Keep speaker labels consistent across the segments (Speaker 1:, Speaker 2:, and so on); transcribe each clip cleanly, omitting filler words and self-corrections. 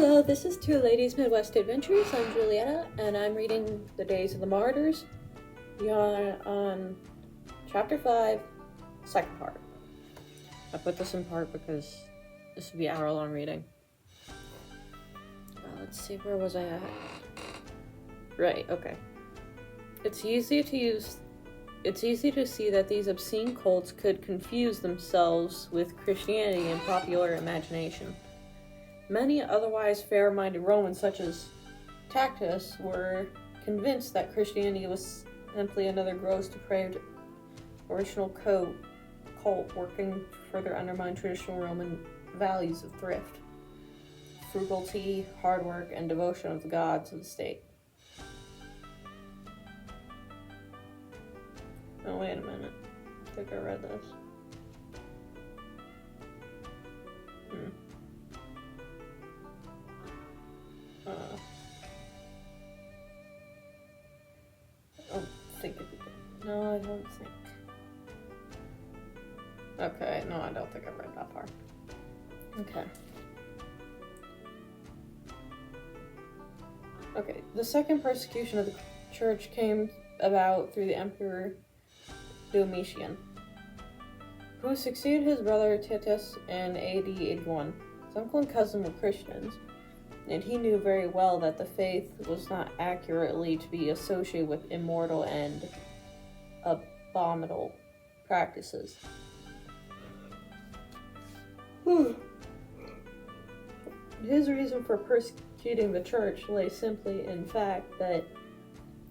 Speaker 1: Hello, this is Two Ladies Midwest Adventures. I'm Julietta, and I'm reading The Days of the Martyrs. We are on chapter 5, second part. I put this in part because this would be hour-long reading. Let's see, where was I at? Right, okay. It's easy to see that these obscene cults could confuse themselves with Christianity in popular imagination. Many otherwise fair-minded Romans, such as Tacitus, were convinced that Christianity was simply another gross, depraved, original cult working to further undermine traditional Roman values of thrift, frugality, hard work, and devotion of the gods of the state. Oh, wait a minute. I think I read this. No, I don't think. Okay, no, I don't think I read that part. Okay. Okay, the second persecution of the church came about through the Emperor Domitian, who succeeded his brother Titus in AD 81. His uncle and cousin were Christians, and he knew very well that the faith was not accurately to be associated with immoral and abominable practices. His reason for persecuting the church lay simply in fact that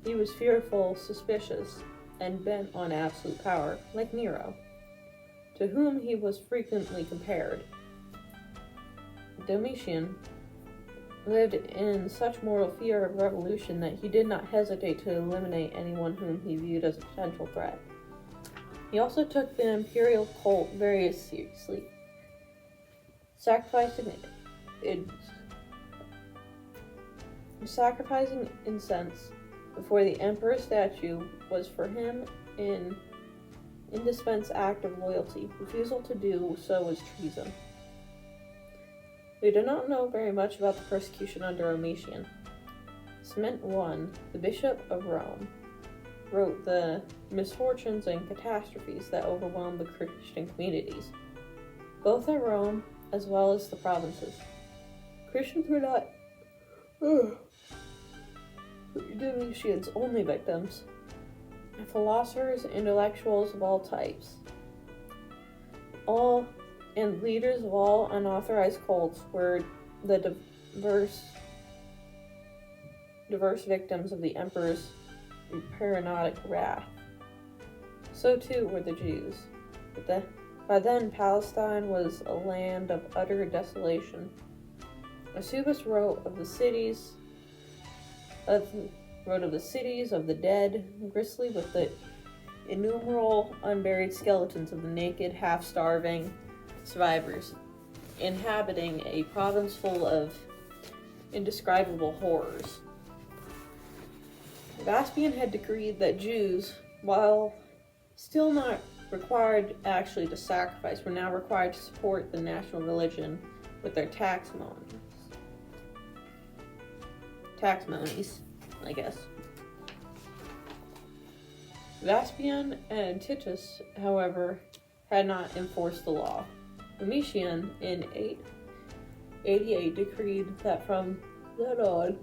Speaker 1: he was fearful, suspicious, and bent on absolute power, like Nero, to whom he was frequently compared. Domitian lived in such mortal fear of revolution that he did not hesitate to eliminate anyone whom he viewed as a potential threat. He also took the imperial cult very seriously. Sacrificing incense before the emperor's statue was for him an indispensable act of loyalty. Refusal to do so was treason. We do not know very much about the persecution under Domitian. Clement I, the Bishop of Rome, wrote the misfortunes and catastrophes that overwhelmed the Christian communities, both at Rome as well as the provinces. Christians were not Domitian's only victims. Philosophers and intellectuals of all types, and leaders of all unauthorized cults were the diverse victims of the emperor's paranoid wrath. So too were the Jews. But by then, Palestine was a land of utter desolation. Eusebius wrote of the cities of the dead, grisly with the innumerable unburied skeletons of the naked, half-starving survivors, inhabiting a province full of indescribable horrors. Vespasian had decreed that Jews, while still not required actually to sacrifice, were now required to support the national religion with their tax monies, I guess. Vespasian and Titus, however, had not enforced the law. Domitian, in 888, decreed that from then on,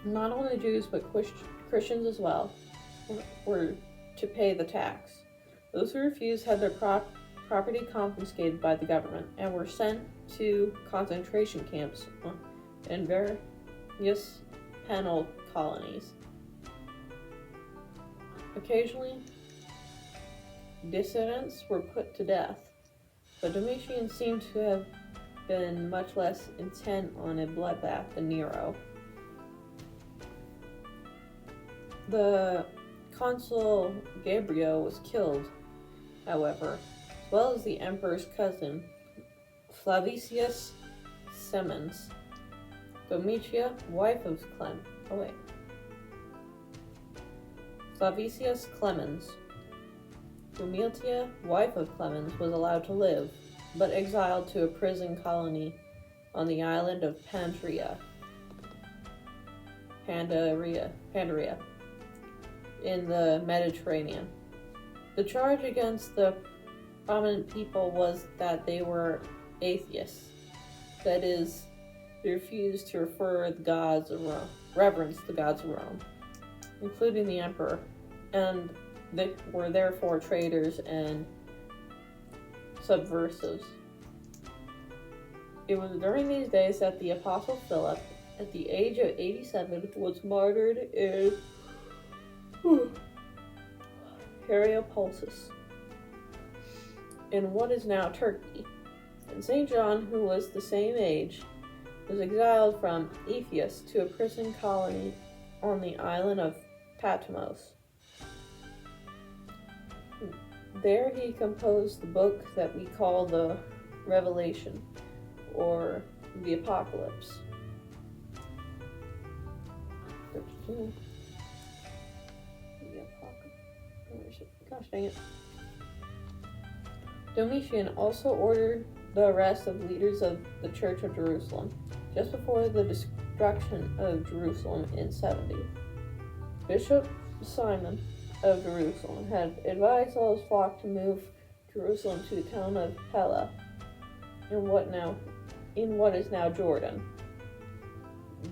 Speaker 1: not only Jews but Christians as well were to pay the tax. Those who refused had their property confiscated by the government and were sent to concentration camps and various penal colonies. Occasionally, dissidents were put to death, but Domitian seemed to have been much less intent on a bloodbath than Nero. The consul Gabriel was killed, however, as well as the emperor's cousin, Flavicius Semens. Domitia, wife of Flavicius Clemens. Domitia, wife of Clemens, was allowed to live, but exiled to a prison colony on the island of Pandaria, in the Mediterranean. The charge against the prominent people was that they were atheists. That is, they refused to reverence the gods of Rome, including the emperor, and they were therefore traitors and subversives. It was during these days that the Apostle Philip, at the age of 87, was martyred in Hierapolis, in what is now Turkey. And St. John, who was the same age, was exiled from Ephesus to a prison colony on the island of Patmos. There he composed the book that we call the Revelation, or the Apocalypse. Gosh dang it. Domitian also ordered the arrest of leaders of the Church of Jerusalem, just before the destruction of Jerusalem in 70. Bishop Simon of Jerusalem had advised all his flock to move Jerusalem to the town of Pella, in what is now Jordan.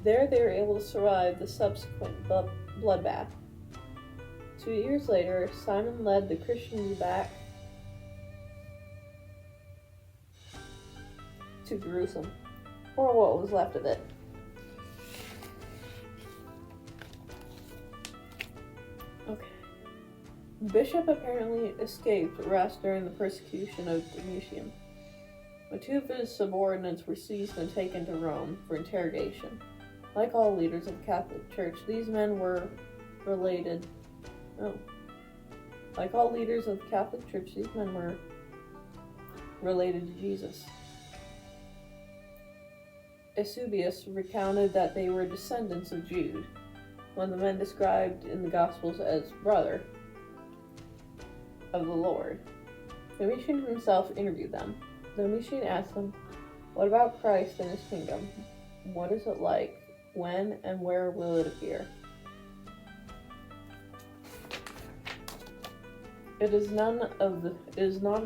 Speaker 1: There they were able to survive the subsequent bloodbath. 2 years later, Simon led the Christians back to Jerusalem, or what was left of it. Okay. Bishop apparently escaped arrest during the persecution of Domitian, but 2 of his subordinates were seized and taken to Rome for interrogation. Like all leaders of the Catholic Church, these men were related. Like all leaders of the Catholic Church, these men were related to Jesus. Eusebius recounted that they were descendants of Jude, one of the men described in the Gospels as brother of the Lord. Domitian himself interviewed them. Domitian asked them, "What about Christ and his kingdom? What is it like? When and where will it appear?" It is not of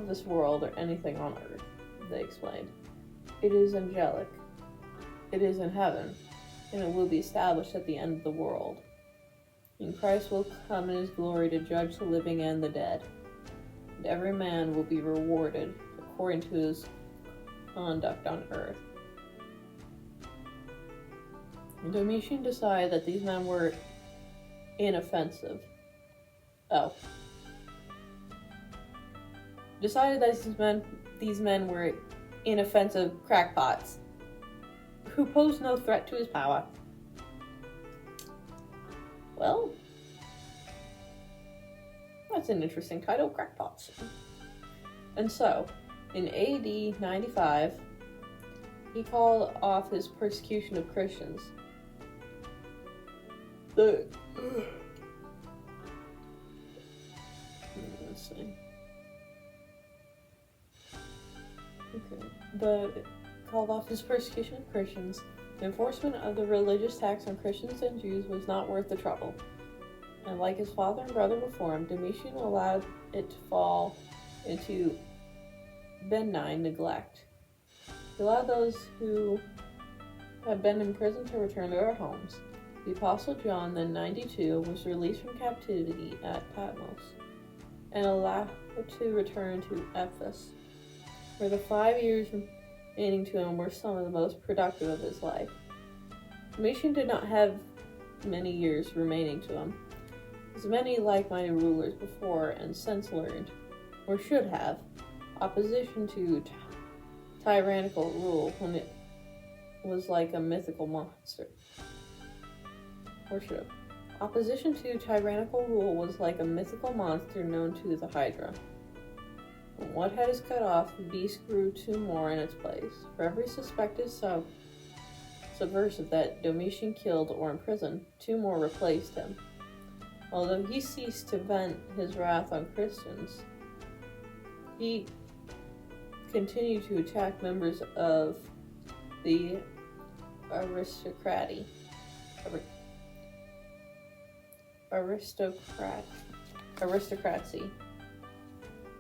Speaker 1: this world or anything on earth," they explained. "It is angelic. It is in heaven, and it will be established at the end of the world. And Christ will come in his glory to judge the living and the dead, and every man will be rewarded according to his conduct on earth." And Domitian decided that these men were inoffensive. Decided that these men were inoffensive crackpots who posed no threat to his power. Well, that's an interesting title, crackpots. And so, in AD 95, he called off his persecution of Christians. Let's see. Called off his persecution of Christians. The enforcement of the religious tax on Christians and Jews was not worth the trouble, and like his father and brother before him, Domitian allowed it to fall into benign neglect. He allowed those who had been in prison to return to their homes. The Apostle John, then 92, was released from captivity at Patmos and allowed to return to Ephesus, where the 5 years remaining to him were some of the most productive of his life. Domitian did not have many years remaining to him, as many like-minded rulers before and since learned, or should have, opposition to tyrannical rule when it was like a mythical monster. Or should have. Opposition to tyrannical rule was like a mythical monster known to the Hydra. When one head is cut off, the beast grew 2 more in its place. For every suspected subversive that Domitian killed or imprisoned, 2 more replaced him. Although he ceased to vent his wrath on Christians, he continue to attack members of the aristocracy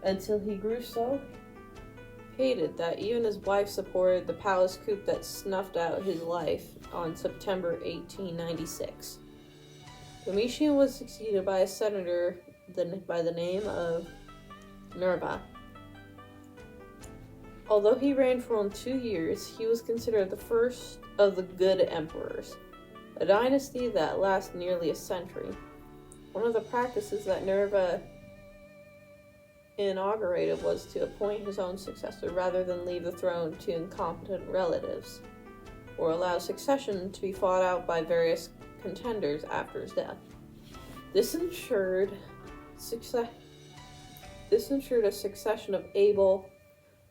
Speaker 1: until he grew so hated that even his wife supported the palace coup that snuffed out his life on September 1896. Domitian was succeeded by a senator by the name of Nerva. Although he reigned for only 2 years, he was considered the first of the good emperors, a dynasty that lasted nearly a century. One of the practices that Nerva inaugurated was to appoint his own successor rather than leave the throne to incompetent relatives, or allow succession to be fought out by various contenders after his death. This ensured a succession of able,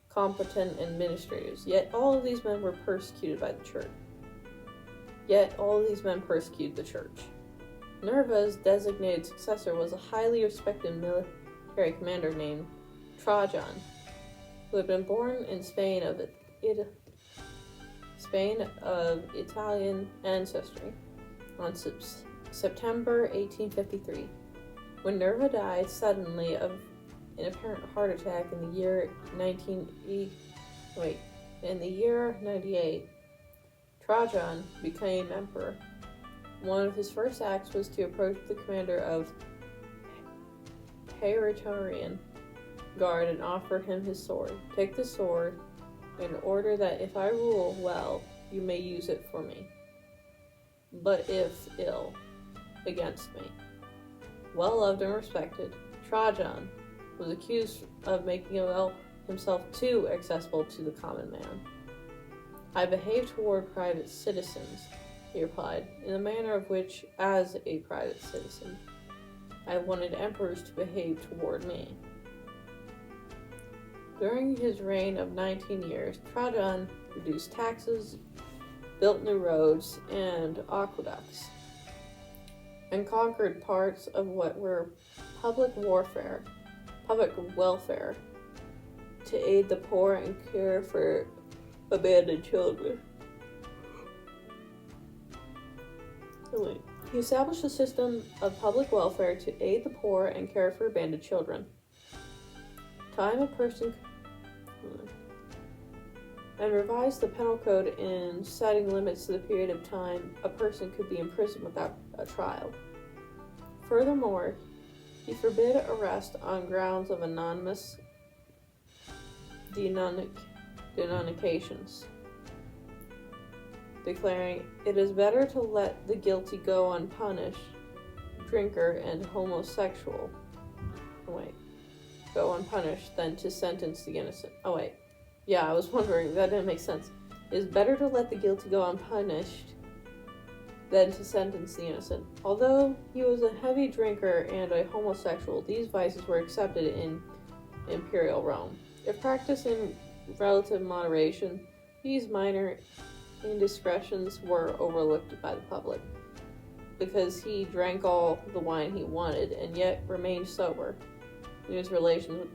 Speaker 1: competent administrators. Yet all of these men persecuted the church. Nerva's designated successor was a highly respected military commander named Trajan, who had been born in Spain of Italian ancestry on September 1853. When Nerva died suddenly of an apparent heart attack in the year 98, Trajan became emperor. One of his first acts was to approach the commander of Praetorian Guard and offer him his sword. Take the sword in order that if I rule well, you may use it for me, but if ill, against me. Well loved and respected, Trajan was accused of making himself too accessible to the common man. I behave toward private citizens, he replied, in the manner of which, as a private citizen, I wanted emperors to behave toward me. During his reign of 19 years, Trajan reduced taxes, built new roads and aqueducts, and conquered parts of what were public welfare to aid the poor and care for abandoned children. He established a system of public welfare to aid the poor and care for abandoned children. And revised the penal code in setting limits to the period of time a person could be imprisoned without a trial. Furthermore, he forbid arrest on grounds of anonymous denunciations, declaring, "It is better to let the guilty go unpunished, drinker and homosexual, go unpunished, than to sentence the innocent." I was wondering, that didn't make sense. It is better to let the guilty go unpunished than to sentence the innocent. Although he was a heavy drinker and a homosexual, these vices were accepted in Imperial Rome. If practiced in relative moderation, these minor indiscretions were overlooked by the public, because he drank all the wine he wanted and yet remained sober. In his relations with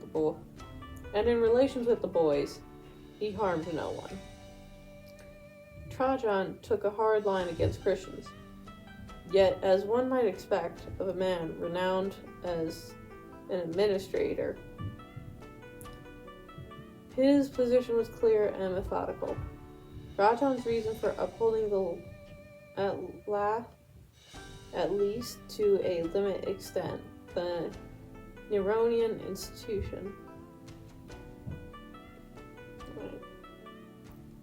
Speaker 1: the boys, he harmed no one. Trajan took a hard line against Christians, yet, as one might expect of a man renowned as an administrator, his position was clear and methodical. Trajan's reason for upholding at least to a limited extent, the Neronian institution.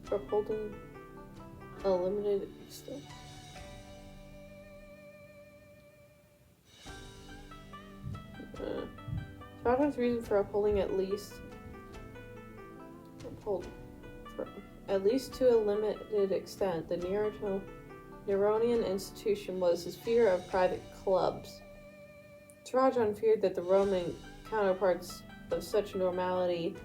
Speaker 1: For upholding a limited extent. Trajan's reason for upholding at least to a limited extent the Neronian institution was his fear of private clubs. Trajan feared that the Roman counterparts of such normality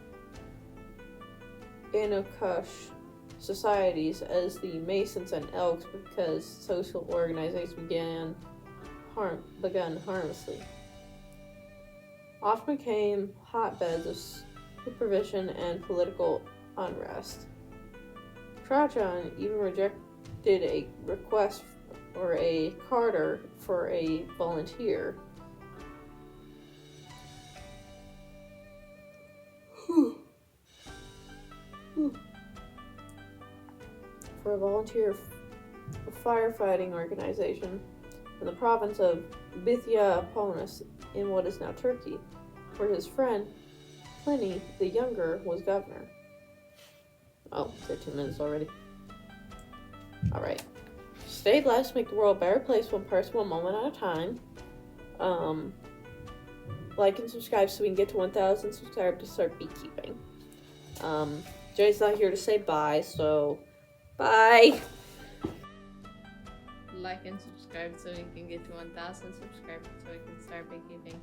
Speaker 1: in Okush societies as the Masons and Elks, because social organizations begun harmlessly, often became hotbeds of supervision and political unrest. Trajan even rejected a request or a carter for a volunteer. For a volunteer firefighting organization in the province of Bithynia Apollonius in what is now Turkey, where his friend Pliny the Younger was governor. Oh, 13 minutes already. Alright. Stay blessed, make the world a better place, one person, one moment at a time. Like and subscribe so we can get to 1,000 subscribers to start beekeeping. Jay's not here to say bye, so bye!
Speaker 2: Like and subscribe so we can get to 1,000 subscribers so we can start beekeeping.